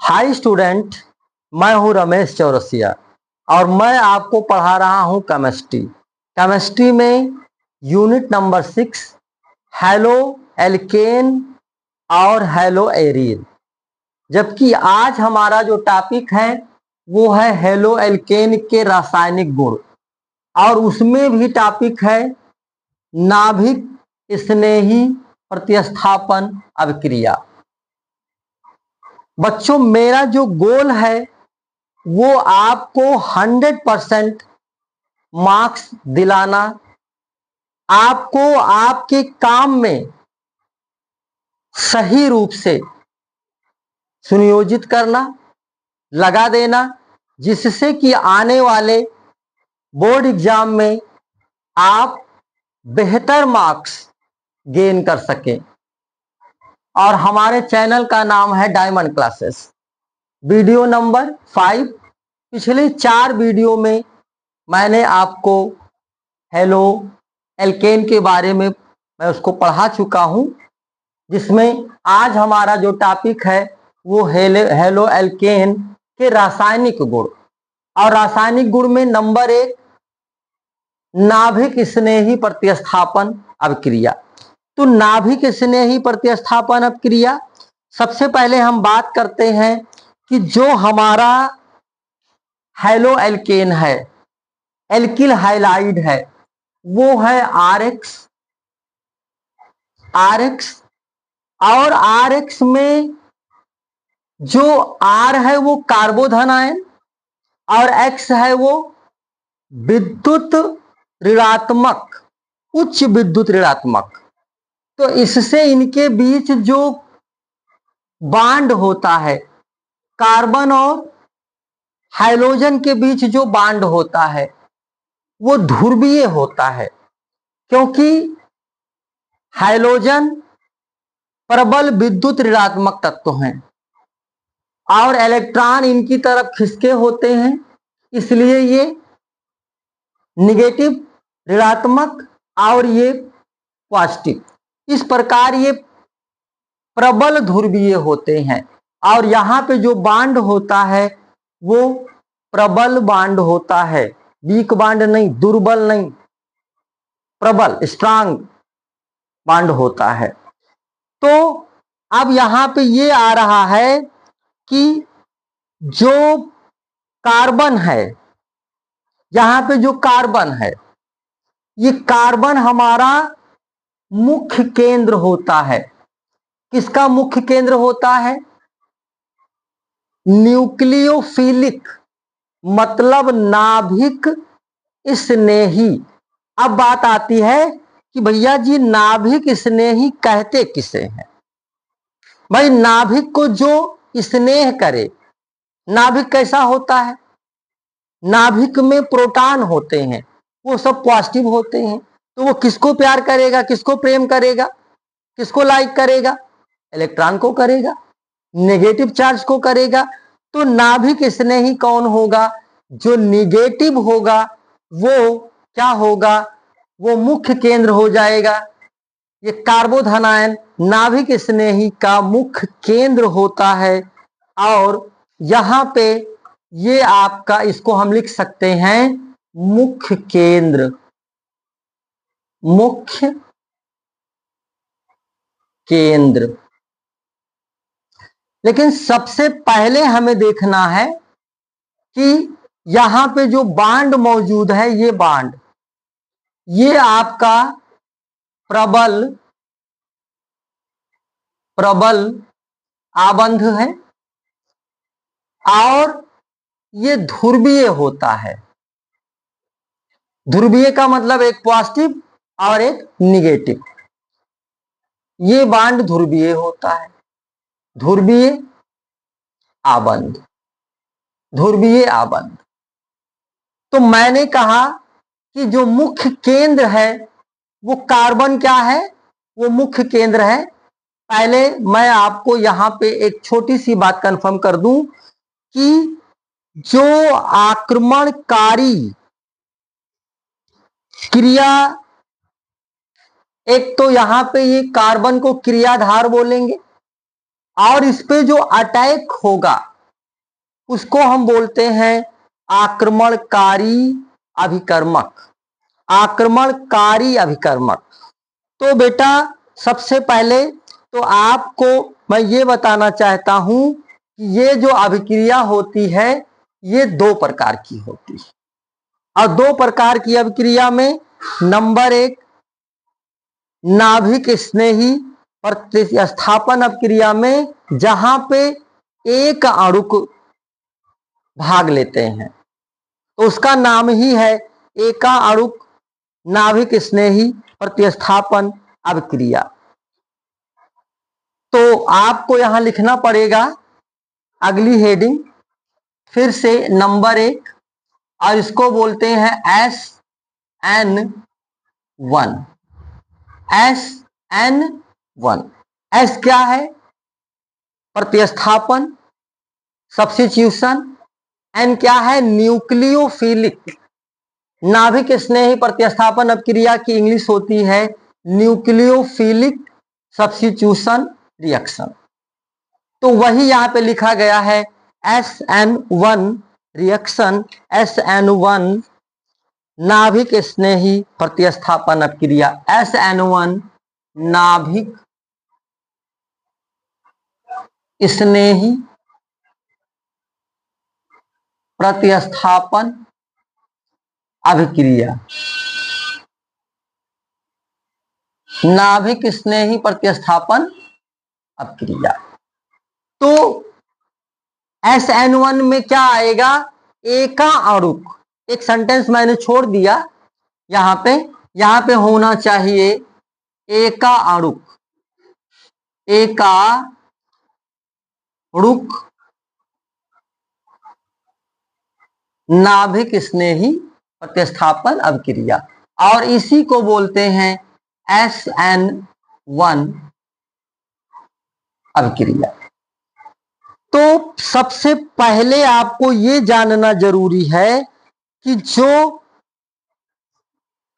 Hi student, मैं हूं रमेश चौरसिया और मैं आपको पढ़ा रहा हूं केमिस्ट्री में यूनिट नंबर 6 हेलो एल्केन और हेलो एरीन। जबकि आज हमारा जो टॉपिक है वो है हेलो एल्केन के रासायनिक गुण और उसमें भी टॉपिक है नाभिक स्नेही प्रतिस्थापन अभिक्रिया। बच्चों, मेरा जो गोल है वो आपको 100% मार्क्स दिलाना, आपको आपके काम में सही रूप से सुनियोजित करना, लगा देना, जिससे कि आने वाले बोर्ड एग्जाम में आप बेहतर मार्क्स गेन कर सकें। और हमारे चैनल का नाम है डायमंड क्लासेस। वीडियो नंबर 5, पिछले 4 वीडियो में मैंने आपको हेलो एल्केन के बारे में मैं उसको पढ़ा चुका हूं, जिसमें आज हमारा जो टॉपिक है वो हेलो एल्केन के रासायनिक गुण। और रासायनिक गुण में नंबर 1 नाभिक स्नेही प्रतिस्थापन अभिक्रिया। तो नाभिक स्नेही प्रतिस्थापन अभिक्रिया, सबसे पहले हम बात करते हैं कि जो हमारा हेलो एल्केन है, एल्किल हाइलाइड है, वो है RX और RX में जो R है वो कार्बोधन आयन और X है वो विद्युत ऋणात्मक, उच्च विद्युत ऋणात्मक। तो इससे इनके बीच जो बांड होता है, कार्बन और हाइड्रोजन के बीच जो बांड होता है वो ध्रुवीय होता है, क्योंकि हाइड्रोजन प्रबल विद्युत ऋणात्मक तत्व हैं और इलेक्ट्रॉन इनकी तरफ खिसके होते हैं, इसलिए ये निगेटिव ऋणात्मक और ये पॉजिटिव। इस प्रकार ये प्रबल ध्रुवीय होते हैं और यहां पे जो बांड होता है वो प्रबल बांड होता है, वीक बांड नहीं, दुर्बल नहीं, प्रबल स्ट्रांग बांड होता है। तो अब यहां पे ये आ रहा है कि जो कार्बन है, यहां पे जो कार्बन है, ये कार्बन हमारा मुख्य केंद्र होता है। किसका मुख्य केंद्र होता है? न्यूक्लियोफिलिक, मतलब नाभिक स्नेही। अब बात आती है कि भैया जी नाभिक स्नेही कहते किसे हैं? भाई नाभिक को जो स्नेह करे, नाभिक कैसा होता है? नाभिक में प्रोटॉन होते हैं, वो सब पॉजिटिव होते हैं। तो वो किसको प्यार करेगा, किसको प्रेम करेगा, किसको लाइक करेगा? इलेक्ट्रॉन को करेगा, नेगेटिव चार्ज को करेगा। तो नाभिक स्नेही कौन होगा? जो निगेटिव होगा वो क्या होगा? वो मुख्य केंद्र हो जाएगा। ये कार्बोधन आयन नाभिक स्नेही का मुख्य केंद्र होता है और यहां पे ये आपका, इसको हम लिख सकते हैं मुख्य केंद्र, मुख्य केंद्र। लेकिन सबसे पहले हमें देखना है कि यहां पे जो बांड मौजूद है, ये बांड, ये आपका प्रबल आबंध है और ये ध्रुवीय होता है। ध्रुवीय का मतलब एक पॉजिटिव और एक निगेटिव। ये बांड ध्रुवीय होता है, ध्रुवीय आबंध, ध्रुवीय आबंध। तो मैंने कहा कि जो मुख्य केंद्र है वो कार्बन क्या है? वो मुख्य केंद्र है। पहले मैं आपको यहां पे एक छोटी सी बात कंफर्म कर दूं कि जो आक्रमणकारी क्रिया, एक तो यहां पे ये कार्बन को क्रियाधार बोलेंगे और इस पे जो अटैक होगा उसको हम बोलते हैं आक्रमणकारी अभिकर्मक। आक्रमणकारी अभिकर्मक। तो बेटा सबसे पहले तो आपको मैं ये बताना चाहता हूं कि ये जो अभिक्रिया होती है ये दो प्रकार की होती है। और दो प्रकार की अभिक्रिया में नंबर एक नाभिक स्नेही प्रतिस्थापन अभिक्रिया में जहां पे एक अणुक भाग लेते हैं तो उसका नाम ही है एका अणुक नाभिक स्नेही प्रतिस्थापन अभिक्रिया। तो आपको यहां लिखना पड़ेगा अगली हेडिंग फिर से नंबर एक, और इसको बोलते हैं SN1। SN1 एस क्या है? प्रतिस्थापन, सब्स्टिट्यूशन। एन क्या है? न्यूक्लियोफिलिक। नाभिक स्नेही प्रतिस्थापन अभिक्रिया की इंग्लिश होती है न्यूक्लियोफिलिक सब्स्टिट्यूशन रिएक्शन। तो वही यहां पे लिखा गया है SN1 रिएक्शन। SN1 नाभिक स्नेही प्रतिस्थापन अभिक्रिया। SN1 नाभिक स्नेही प्रतिस्थापन अभिक्रिया। नाभिक स्नेही प्रतिस्थापन अभिक्रिया। तो SN1 में क्या आएगा? एका अणुक। एक सेंटेंस मैंने छोड़ दिया यहां पे होना चाहिए एका अणुक। एका अणुक नाभिक स्नेही प्रतिस्थापन अभिक्रिया, और इसी को बोलते हैं SN1 अभिक्रिया। तो सबसे पहले आपको यह जानना जरूरी है कि जो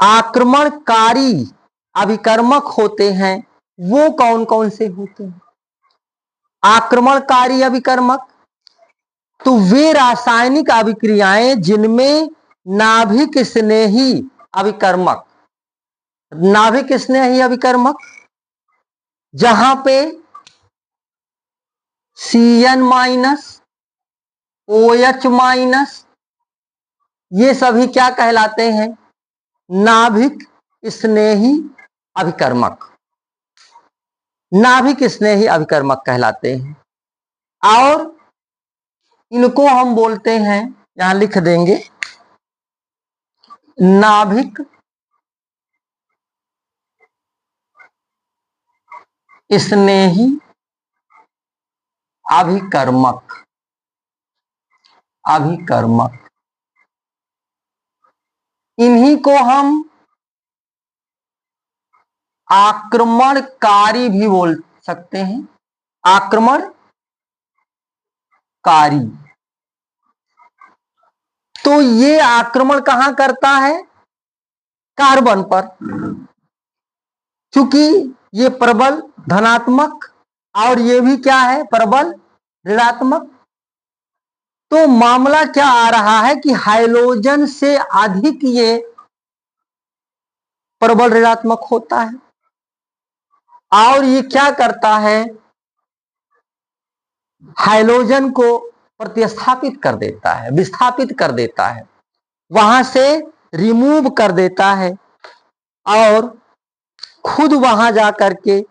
आक्रमणकारी अभिकर्मक होते हैं वो कौन कौन से होते हैं। आक्रमणकारी अभिकर्मक तो वे रासायनिक अभिक्रियाएं जिनमें नाभिक स्नेही अभिकर्मक, नाभिक स्नेही अभिकर्मक जहां पे CN- OH- ये सभी क्या कहलाते हैं? नाभिक स्नेही अभिकर्मक। नाभिक स्नेही अभिकर्मक कहलाते हैं। और इनको हम बोलते हैं, यहां लिख देंगे, नाभिक स्नेही अभिकर्मक। अभिकर्मक इन्हीं को हम आक्रमणकारी भी बोल सकते हैं। आक्रमणकारी। तो ये आक्रमण कहां करता है? कार्बन पर। क्योंकि ये प्रबल धनात्मक और ये भी क्या है? प्रबल ऋणात्मक। तो मामला क्या आ रहा है कि हाइड्रोजन से अधिक ये प्रबल ऋणात्मक होता है और ये क्या करता है? हाइड्रोजन को प्रतिस्थापित कर देता है, विस्थापित कर देता है, वहां से रिमूव कर देता है और खुद वहां जाकर के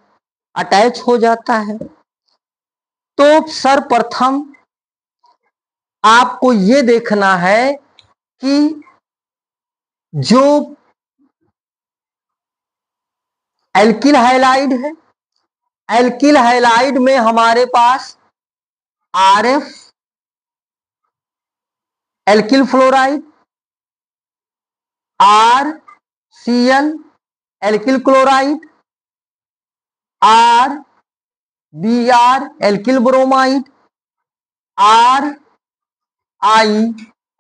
अटैच हो जाता है। तो सर्वप्रथम आपको यह देखना है कि जो एल्किल हैलाइड है, एल्किल हैलाइड में हमारे पास RF alkyl fluoride, RCl alkyl chloride, RBr alkyl bromide, RI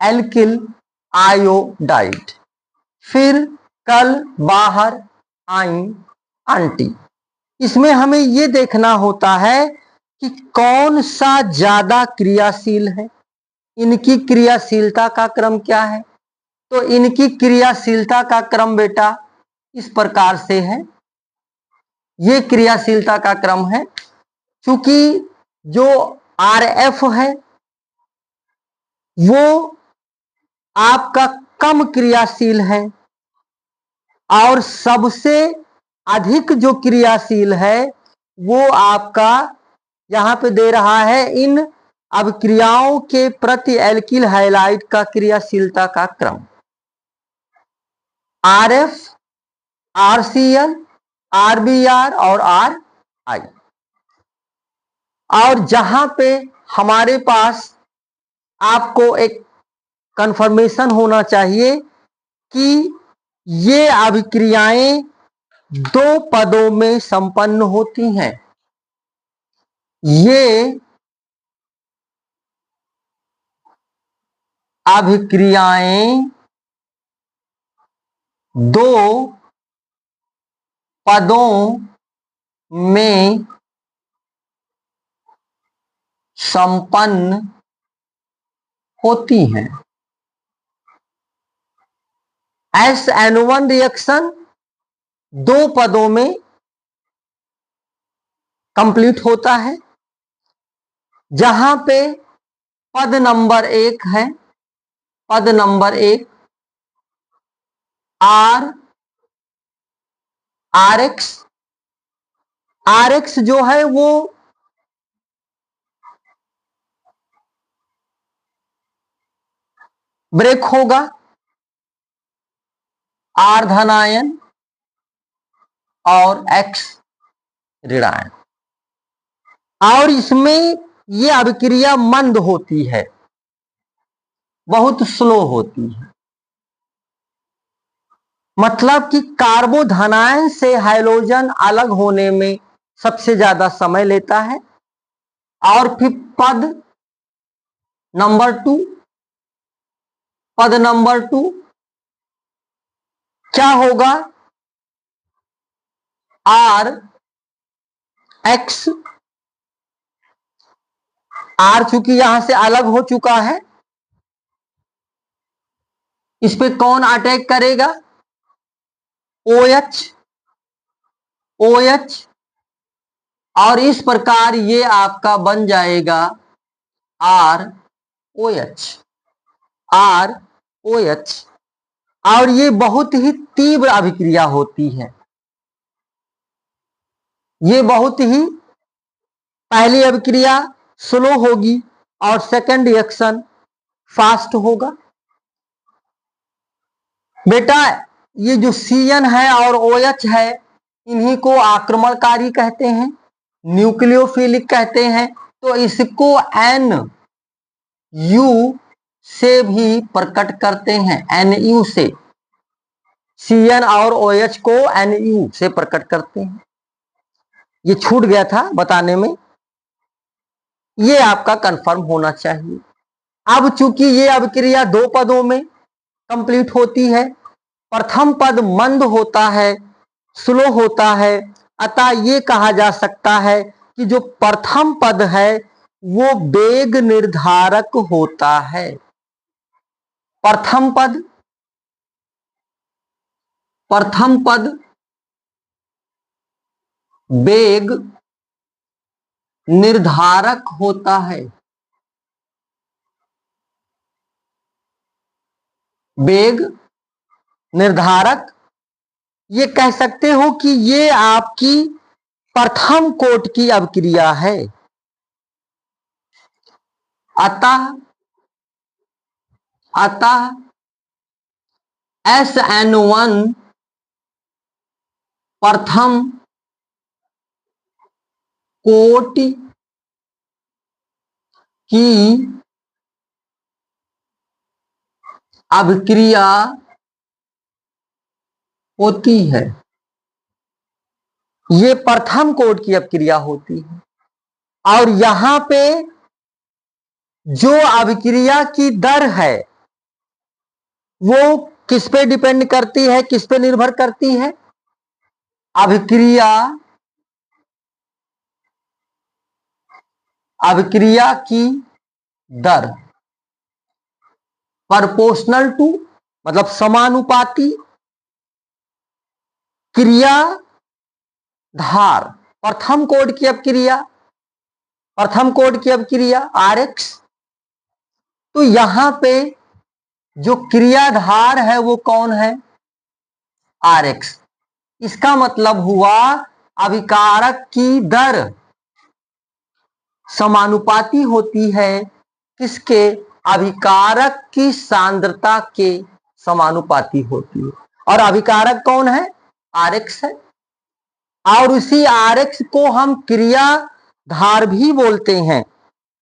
alkyl iodide. फिर कल बाहर आइन आंटी। इसमें हमें यह देखना होता है कि कौन सा ज्यादा क्रियाशील है। इनकी क्रियाशीलता का क्रम क्या है? तो इनकी क्रियाशीलता का क्रम बेटा इस प्रकार से है। ये क्रियाशीलता का क्रम है, क्योंकि जो RF है वो आपका कम क्रियाशील है और सबसे अधिक जो क्रियाशील है वो आपका यहां पे दे रहा है इन अभिक्रियाओं के प्रति एल्किल हैलाइड का क्रियाशीलता का क्रम। RF, RCl, RBr और RI। और जहां पे हमारे पास आपको एक कंफर्मेशन होना चाहिए कि ये अभिक्रियाएं दो पदों में संपन्न होती हैं। ये अभिक्रियाएं दो पदों में संपन्न होती हैं। SN1 रिएक्शन दो पदों में कंप्लीट होता है, जहां पे पद नंबर 1 है, पद नंबर 1 RX जो है वो ब्रेक होगा R धनायन और X ऋणायन, और इसमें ये अभिक्रिया मंद होती है, बहुत स्लो होती है। मतलब कि कार्बोधनायन से हाइड्रोजन अलग होने में सबसे ज्यादा समय लेता है। और फिर पद नंबर 2 क्या होगा? RX, R चूंकि यहां से अलग हो चुका है, इस पे कौन अटैक करेगा? OH, और इस प्रकार ये आपका बन जाएगा ROH। और ये बहुत ही तीव्र अभिक्रिया होती है। ये बहुत ही पहली अभिक्रिया स्लो होगी और सेकंड रिएक्शन फास्ट होगा। बेटा ये जो CN है और OH है, इन्हीं को आक्रमणकारी कहते हैं, न्यूक्लियोफिलिक कहते हैं। तो इसको NU से भी प्रकट करते हैं, NU से। CN और OH को NU से प्रकट करते हैं। ये छूट गया था बताने में, ये आपका कंफर्म होना चाहिए। अब चूंकि ये अभिक्रिया दो पदों में कंप्लीट होती है, प्रथम पद मंद होता है, स्लो होता है, अतः ये कहा जा सकता है कि जो प्रथम पद है वो वेग निर्धारक होता है। प्रथम पद वेग निर्धारक होता है। वेग निर्धारक, ये कह सकते हो कि ये आपकी प्रथम कोट की अभिक्रिया है। अतः SN1 प्रथम कोट की अभिक्रिया होती है। ये प्रथम कोट की अभिक्रिया होती है। और यहां पे जो अभिक्रिया की दर है वो किस पे डिपेंड करती है, किस पे निर्भर करती है? अभिक्रिया की दर। प्रपोर्शनल टू मतलब समानुपाती, क्रियाधार, प्रथम कोड की अपक्रिया, प्रथम कोड की अपक्रिया RX। तो यहां पे जो क्रियाधार है वो कौन है? RX। इसका मतलब हुआ अभिकारक की दर समानुपाती होती है किसके? अभिकारक की सांद्रता के समानुपाती होती है। और अभिकारक कौन है? RX है। और उसी RX को हम क्रियाधार भी बोलते हैं।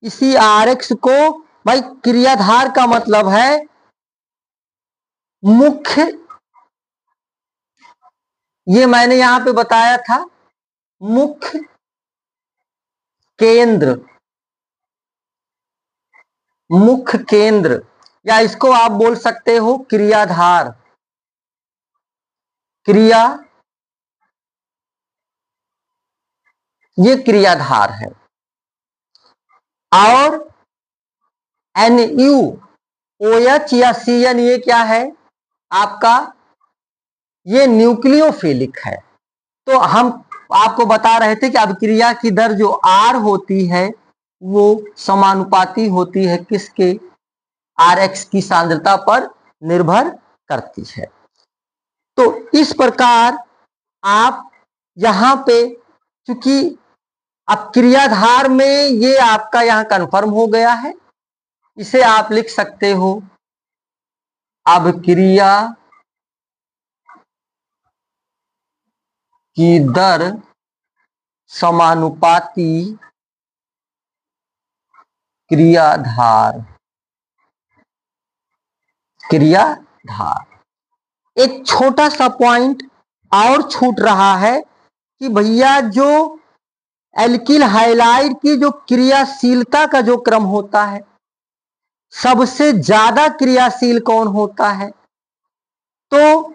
इसी RX को, भाई क्रियाधार का मतलब है मुख्य, ये मैंने यहां पे बताया था, मुख्य केंद्र, मुख्य केंद्र, या इसको आप बोल सकते हो क्रियाधार, क्रिया, ये क्रियाधार है। और NuOH या CN ये क्या है आपका? ये न्यूक्लियोफिलिक है। तो हम आपको बता रहे थे कि अभिक्रिया की दर जो R होती है वो समानुपाती होती है किसके? RX की सांद्रता पर निर्भर करती है। तो इस प्रकार आप यहां पे, चूंकि अब क्रियाधार में ये आपका यहां कंफर्म हो गया है, इसे आप लिख सकते हो अभिक्रिया की दर समानुपाती क्रियाधार, क्रियाधार। एक छोटा सा पॉइंट और छूट रहा है कि भैया जो एल्किल हाइलाइड की जो क्रियाशीलता का जो क्रम होता है, सबसे ज्यादा क्रियाशील कौन होता है? तो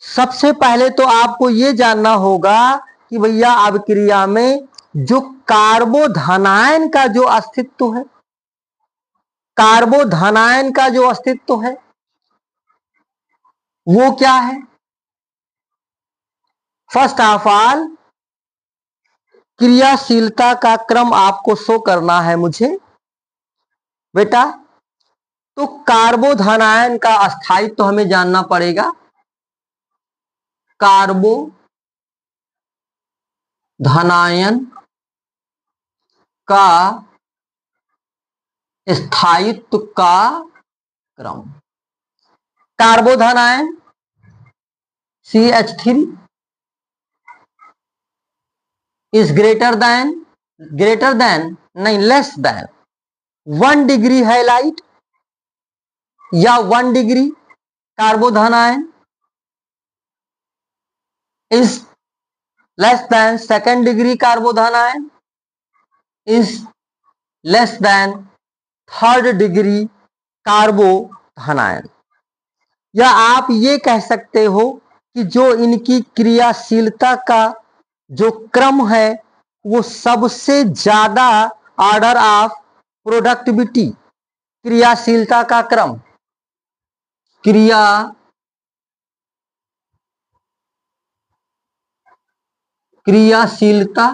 सबसे पहले तो आपको यह जानना होगा कि भैया अभिक्रिया में जो कार्बोधनायन का जो अस्तित्व है, कार्बोधनायन का जो अस्तित्व है वो क्या है? फर्स्ट ऑफ ऑल क्रियाशीलता का क्रम आपको शो करना है मुझे बेटा। तो कार्बोधनायन का अस्थायित्व तो हमें जानना पड़ेगा। कार्बोधनायन का स्थायित्व का क्रम, कार्बोधनायन CH3 इज ग्रेटर देन नहीं, लेस देन 1 डिग्री हैलाइट या 1 डिग्री कार्बोधनायन is less than 2nd degree कार्बोधनायन is less than 3rd degree कार्बोधनायन। या आप ये कह सकते हो कि जो इनकी क्रियाशीलता का जो क्रम है वो सबसे ज्यादा ऑर्डर ऑफ प्रोडक्टिविटी, क्रियाशीलता का क्रम, क्रियाशीलता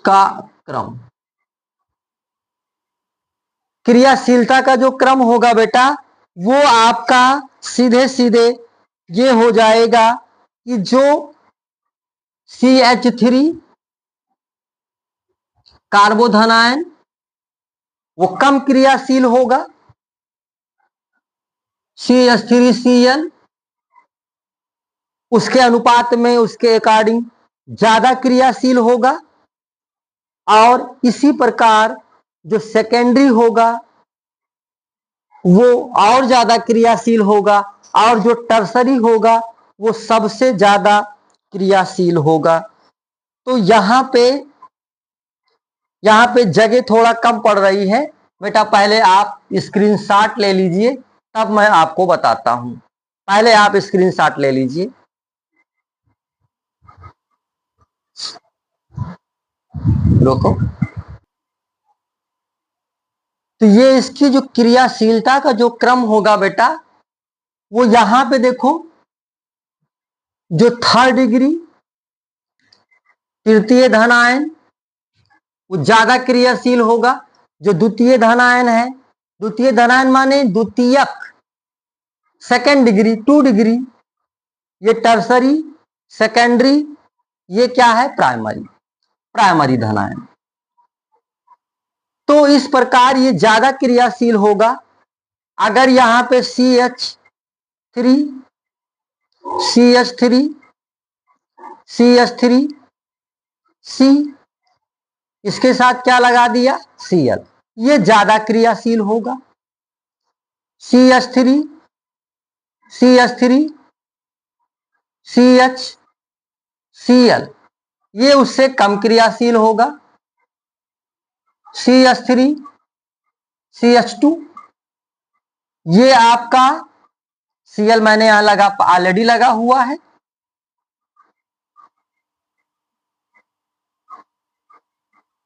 का क्रम, क्रियाशीलता का जो क्रम होगा बेटा वो आपका सीधे सीधे ये हो जाएगा कि जो CH3 कार्बोधनायन वो कम क्रियाशील होगा, CH3Cl उसके अनुपात में, उसके अकॉर्डिंग ज्यादा क्रियाशील होगा। और इसी प्रकार जो सेकेंडरी होगा वो और ज्यादा क्रियाशील होगा, और जो टर्सरी होगा वो सबसे ज्यादा क्रियाशील होगा। तो यहां पे जगह थोड़ा कम पड़ रही है बेटा, पहले आप स्क्रीनशॉट ले लीजिए तब मैं आपको बताता हूं। पहले आप स्क्रीनशॉट ले लीजिए। रोको। तो ये इसकी जो क्रियाशीलता का जो क्रम होगा बेटा, वो यहां पे देखो, जो थर्ड डिग्री तृतीय धन आयन वो ज्यादा क्रियाशील होगा। जो द्वितीय धन आयन है, द्वितीय धन आयन माने द्वितीयक, सेकेंड डिग्री, 2 डिग्री, ये टर्सरी, सेकेंडरी, ये क्या है, प्राइमरी, प्राइमरी धन आयन। तो इस प्रकार ये ज्यादा क्रियाशील होगा। अगर यहां पे CH3 CH3 CH3 C, इसके साथ क्या लगा दिया, Cl, ये ज्यादा क्रियाशील होगा। CH3 CH3 CH Cl, ये उससे कम क्रियाशील होगा। CH3 CH2, ये आपका Cl मैंने यहां लगा, ऑलरेडी लगा हुआ है।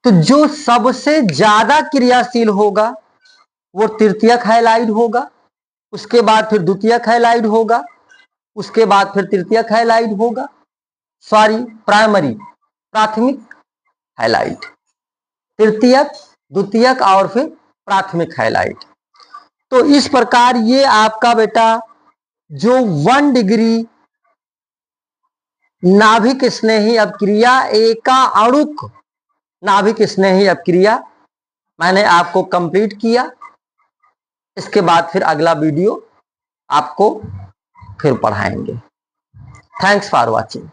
तो जो सबसे ज्यादा क्रियाशील होगा वो तृतीयक हैलाइड होगा, उसके बाद फिर द्वितीयक हैलाइड होगा, उसके बाद फिर तृतीयक हैलाइड होगा, सॉरी प्राइमरी, प्राथमिक हैलाइड, तृतीयक, द्वितीयक और फिर प्राथमिक हैलाइड। तो इस प्रकार ये आपका बेटा जो 1 डिग्री नाभिक स्नेही अपक्रिया, एका अणुक नाभिक स्नेही अपक्रिया मैंने आपको कंप्लीट किया। इसके बाद फिर अगला वीडियो आपको फिर पढ़ाएंगे। Thanks for watching.